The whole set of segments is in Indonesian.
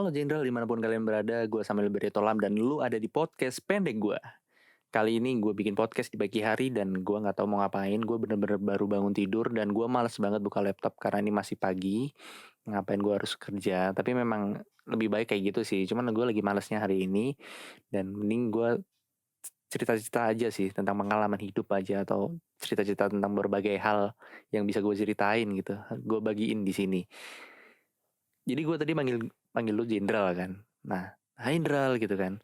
Halo Jenderal, dimanapun kalian berada, gue Samuel Beritolam dan lu ada di podcast pendek gue. Kali ini gue bikin podcast di pagi hari dan gue nggak tahu mau ngapain. Gue bener-bener baru bangun tidur dan gue malas banget buka laptop karena ini masih pagi. Ngapain gue harus kerja? Tapi memang lebih baik kayak gitu sih. Cuman gue lagi malesnya hari ini dan mending gue cerita-cerita aja sih tentang pengalaman hidup aja atau cerita-cerita tentang berbagai hal yang bisa gue ceritain gitu. Gue bagiin di sini. Jadi gue tadi manggil panggil lu Jenderal kan. Nah, hai Jenderal gitu kan.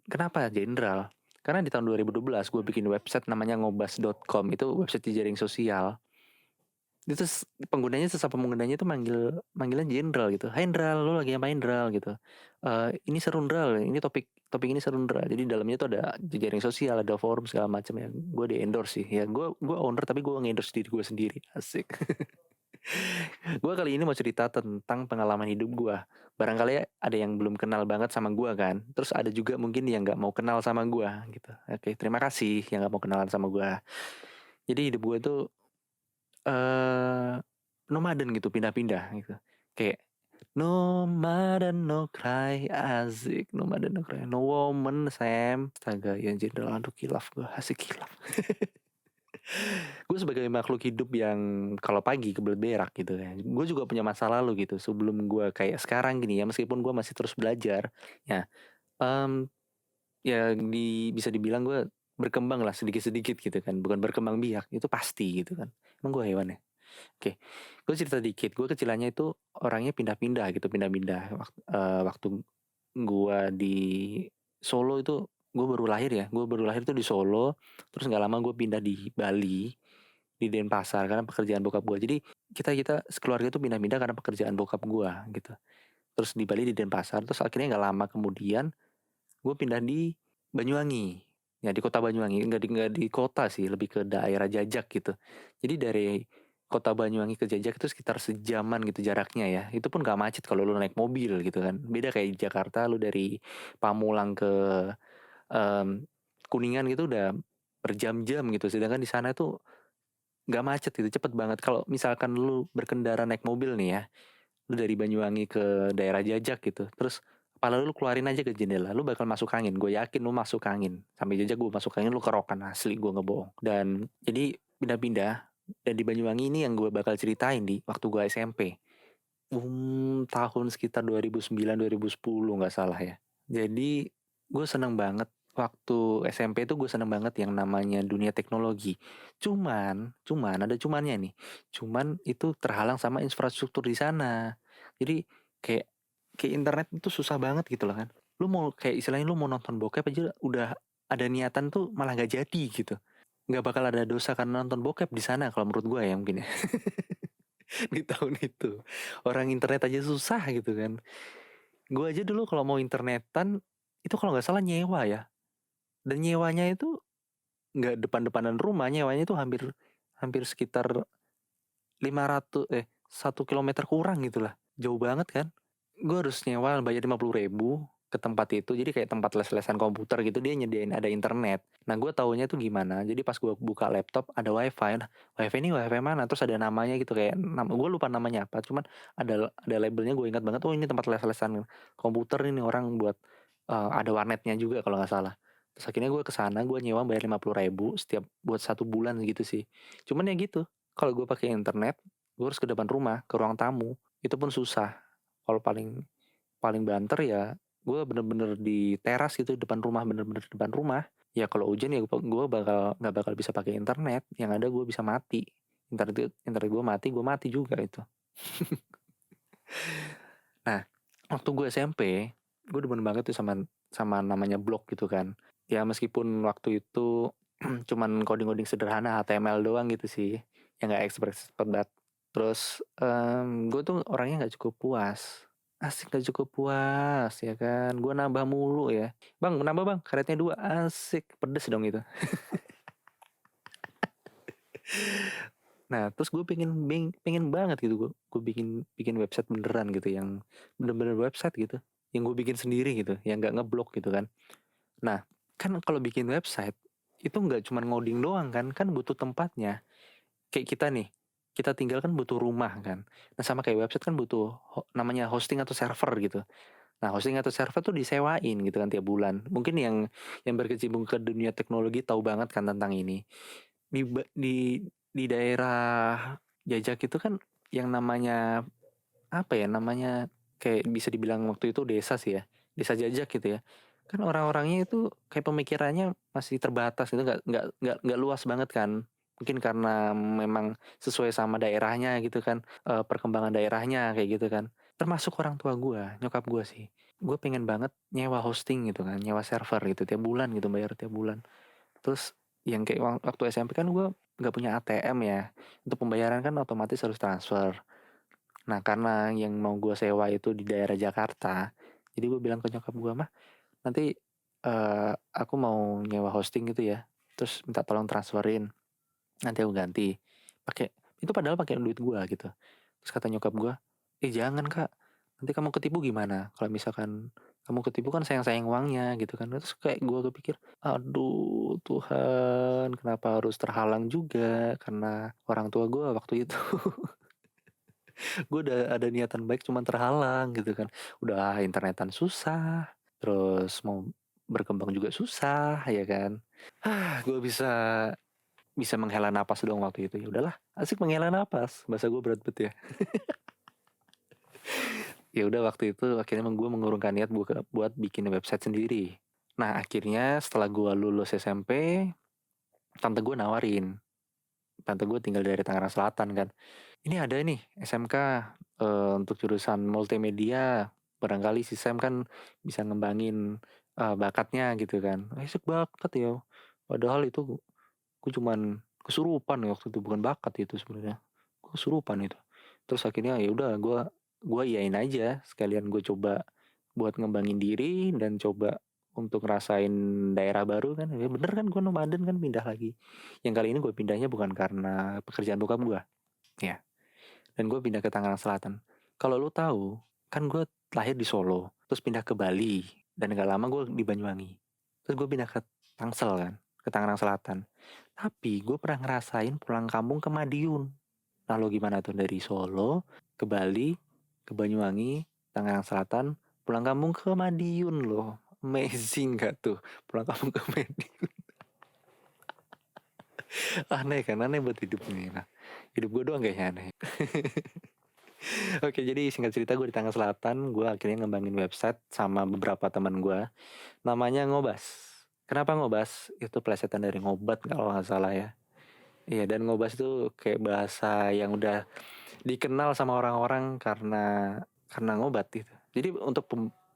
Kenapa Jenderal? Karena di tahun 2012 gue bikin website namanya ngobas.com. Itu website di jaring sosial. Itu penggunanya itu manggilan Jenderal gitu. Hai Jenderal, lu lagi ngapain Jenderal gitu. Ini seru Jenderal, ini topik ini seru Jenderal. Jadi dalamnya itu ada jejaring sosial, ada forum segala macam ya. Gue di endorse sih. Ya gue owner tapi gue nge-endorse diri gue sendiri. Asik. Gue kali ini mau cerita tentang pengalaman hidup gue. Barangkali ada yang belum kenal banget sama gue kan. Terus ada juga mungkin yang nggak mau kenal sama gue gitu. Oke, terima kasih yang nggak mau kenalan sama gue. Jadi hidup gue tuh eh nomaden gitu, pindah-pindah gitu. Kayak nomaden no cry, asik. Nomaden no cry, no woman Sam. Astaga, yang jenderal aduh kilaf gue, asik kilaf. Gue sebagai makhluk hidup yang kalau pagi kebelet berak gitu ya. Gue juga punya masa lalu gitu sebelum gue kayak sekarang gini ya, meskipun gue masih terus belajar. Ya, em, ya bisa dibilang gue berkembang lah sedikit-sedikit gitu kan. Bukan berkembang biak, itu pasti gitu kan. Emang gue hewan ya. Oke, gue cerita dikit. Gue kecilannya itu orangnya pindah-pindah gitu, pindah-pindah. Waktu gue di Solo itu gue baru lahir ya. Gue baru lahir tuh di Solo. Terus nggak lama gue pindah di Bali, di Denpasar karena pekerjaan bokap gue. Jadi kita kita sekeluarga tuh pindah-pindah karena pekerjaan bokap gue gitu. Terus di Bali di Denpasar. Terus akhirnya nggak lama kemudian gue pindah di Banyuwangi. Ya di kota Banyuwangi, nggak di kota sih, lebih ke daerah Jajak gitu. Jadi dari kota Banyuwangi ke Jajak itu sekitar sejaman gitu jaraknya ya. Itu pun gak macet kalau lu naik mobil gitu kan. Beda kayak di Jakarta, lu dari Pamulang ke em, Kuningan gitu udah berjam-jam gitu. Sedangkan di sana tuh nggak macet gitu, cepet banget. Kalau misalkan lu berkendara naik mobil nih ya, lu dari Banyuwangi ke daerah Jajak gitu, terus kepala lu keluarin aja ke jendela, lu bakal masuk angin. Gue yakin lu masuk angin. Sampai Jajak gue masuk angin, lu kerokan asli, gue ngebohong. Dan jadi pindah-pindah. Dan di Banyuwangi ini yang gue bakal ceritain di waktu gue SMP. Tahun sekitar 2009-2010 nggak salah ya. Jadi gue seneng banget waktu SMP tuh gue seneng banget yang namanya dunia teknologi. Cuman ada cumannya nih. Cuman itu terhalang sama infrastruktur di sana. Jadi kayak kayak internet itu susah banget gitu loh kan. Lu mau kayak istilahnya lu mau nonton bokep aja udah ada niatan tuh malah gak jadi gitu. Nggak bakal ada dosa karena nonton bokep di sana kalau menurut gue ya mungkin ya. Di tahun itu orang internet aja susah gitu kan. Gue aja dulu kalau mau internetan itu kalau nggak salah nyewa ya, dan nyewanya itu nggak depan-depanan rumah, nyewanya itu hampir hampir sekitar 1 kilometer kurang gitu lah, jauh banget kan. Gue harus nyewa bayar 50.000 ke tempat itu, jadi kayak tempat les-lesan komputer gitu, dia nyediain ada internet. Nah gue taunya tuh gimana, jadi pas gue buka laptop ada wifi. Nah wifi ini wifi mana, terus ada namanya gitu, kayak gue lupa namanya apa, cuman ada labelnya, gue ingat banget, oh ini tempat les-lesan komputer ini orang buat ada warnetnya juga kalau nggak salah. Terus akhirnya gue kesana, gue nyewa bayar 50.000 setiap buat 1 bulan gitu sih. Cuman ya gitu, kalau gue pakai internet gue harus ke depan rumah, ke ruang tamu, itu pun susah. Kalau paling paling banter ya gue bener-bener di teras gitu, depan rumah, bener-bener depan rumah. Ya kalau hujan ya gue bakal nggak bakal bisa pakai internet, yang ada gue bisa mati. Internet gue mati juga itu. Nah waktu gue SMP gue demen banget tuh sama sama namanya blog gitu kan. Ya meskipun waktu itu cuman coding-coding sederhana HTML doang gitu sih, yang nggak expert banget. Terus gue tuh orangnya nggak cukup puas. Asik, nggak cukup puas ya kan. Gue nambah mulu ya. Bang, nambah bang, karetnya 2. Asik, pedes dong itu. Nah, terus gue pengen banget gitu, gue bikin bikin website beneran gitu, yang bener-bener website gitu, yang gue bikin sendiri gitu, yang nggak ngeblok gitu kan. Nah, kan kalau bikin website itu nggak cuma ngoding doang kan, kan butuh tempatnya. Kayak kita nih, kita tinggal kan butuh rumah kan. Nah sama kayak website kan butuh namanya hosting atau server gitu. Nah, hosting atau server tuh disewain gitu kan tiap bulan. Mungkin yang berkecimpung ke dunia teknologi tahu banget kan tentang ini. Di daerah Jajak itu kan yang namanya apa ya namanya kayak bisa dibilang waktu itu desa sih ya. Desa Jajak gitu ya. Kan orang-orangnya itu kayak pemikirannya masih terbatas gitu, nggak luas banget kan. Mungkin karena memang sesuai sama daerahnya gitu kan, perkembangan daerahnya kayak gitu kan. Termasuk orang tua gue, nyokap gue sih. Gue pengen banget nyewa hosting gitu kan, nyewa server gitu tiap bulan gitu, bayar tiap bulan. Terus yang kayak waktu SMP kan gue nggak punya ATM ya. Untuk pembayaran kan otomatis harus transfer. Nah karena yang mau gue sewa itu di daerah Jakarta, jadi gue bilang ke nyokap gue, mah nanti aku mau nyewa hosting gitu ya. Terus minta tolong transferin, nanti aku ganti. Pakai itu padahal pakai duit gue gitu. Terus kata nyokap gue, jangan kak, nanti kamu ketipu gimana? Kalau misalkan kamu ketipu kan sayang-sayang uangnya gitu kan. Terus kayak gue kepikir, aduh Tuhan, kenapa harus terhalang juga karena orang tua gue waktu itu. Gue udah ada niatan baik cuman terhalang gitu kan. Udah internetan susah, terus mau berkembang juga susah ya kan. Gue bisa bisa menghela napas dong waktu itu. Ya udahlah, asik menghela napas. Bahasa gue berat banget ya. Ya udah waktu itu akhirnya gue mengurungkan niat buat bikin website sendiri. Nah akhirnya setelah gue lulus SMP, tante gue nawarin. Tante gue tinggal dari Tangerang Selatan kan. Ini ada nih SMK untuk jurusan multimedia. Barangkali si Sam kan bisa ngembangin bakatnya gitu kan. Asik bakat ya. Padahal itu gue cuman kesurupan waktu itu, bukan bakat itu sebenarnya. Kesurupan itu. Terus akhirnya ya udah gue iyain aja, sekalian gue coba buat ngembangin diri dan coba untuk ngerasain daerah baru kan. Ya bener kan, gue nomaden kan, pindah lagi. Yang kali ini gue pindahnya bukan karena pekerjaan bokap gue ya, dan gue pindah ke Tangerang Selatan. Kalau lu tahu kan gue lahir di Solo, terus pindah ke Bali, dan gak lama gue di Banyuwangi, terus gue pindah ke Tangsel kan, ke Tangerang Selatan. Tapi gue pernah ngerasain pulang kampung ke Madiun. Lalu gimana tuh dari Solo ke Bali, ke Banyuwangi, Tangerang Selatan, pulang kampung ke Madiun loh. Amazing gak tuh pulang kampung ke Madiun? Aneh kan, aneh buat hidup ini. Nah, hidup gue doang kayaknya aneh. Oke, jadi singkat cerita gue di Tangerang Selatan, gue akhirnya ngembangin website sama beberapa teman gue. Namanya Ngobas. Kenapa Ngobas? Itu plesetan dari ngobat kalau nggak salah ya. Iya, dan Ngobas itu kayak bahasa yang udah dikenal sama orang-orang karena ngobat gitu. Jadi untuk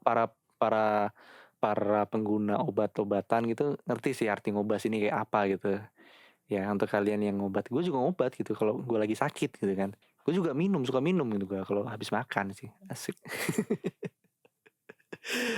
para para para pengguna obat-obatan gitu ngerti sih arti ngobas ini kayak apa gitu. Ya untuk kalian yang ngobat, gue juga ngobat gitu kalau gue lagi sakit gitu kan. Gue juga suka minum gitu gue kalau habis makan sih, asik.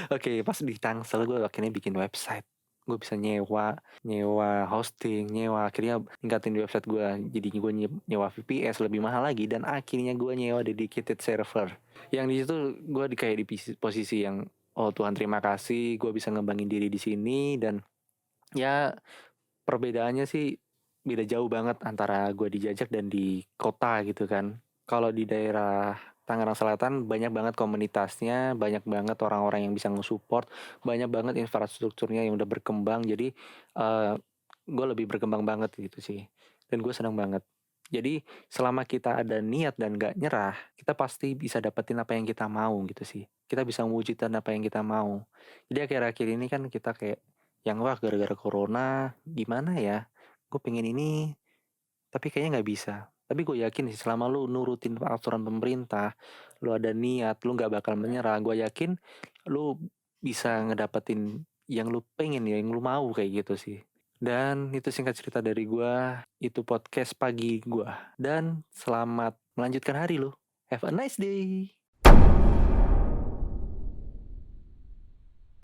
Oke, pas di Tangsel gue akhirnya bikin website. Gue bisa nyewa, nyewa hosting, nyewa, akhirnya tingkatin di website gue. Jadi gue nyewa VPS lebih mahal lagi, dan akhirnya gue nyewa dedicated server. Yang di situ gue kayak di posisi yang, oh Tuhan terima kasih, gue bisa ngembangin diri di sini. Dan ya perbedaannya sih beda jauh banget antara gue di Jajak dan di kota gitu kan. Kalau di daerah Tangerang Selatan banyak banget komunitasnya, banyak banget orang-orang yang bisa nge-support, banyak banget infrastrukturnya yang udah berkembang. Jadi gue lebih berkembang banget gitu sih. Dan gue senang banget. Jadi selama kita ada niat dan gak nyerah, kita pasti bisa dapetin apa yang kita mau gitu sih. Kita bisa mewujudkan apa yang kita mau. Jadi akhir-akhir ini kan kita kayak yang, wah gara-gara corona gimana ya, gue pengen ini tapi kayaknya nggak bisa. Tapi gue yakin sih selama lu nurutin aturan pemerintah, lu ada niat, lu nggak bakal menyerah, gue yakin lu bisa ngedapetin yang lu pengen ya, yang lu mau kayak gitu sih. Dan itu singkat cerita dari gue, itu podcast pagi gue. Dan selamat melanjutkan hari lu. Have a nice day.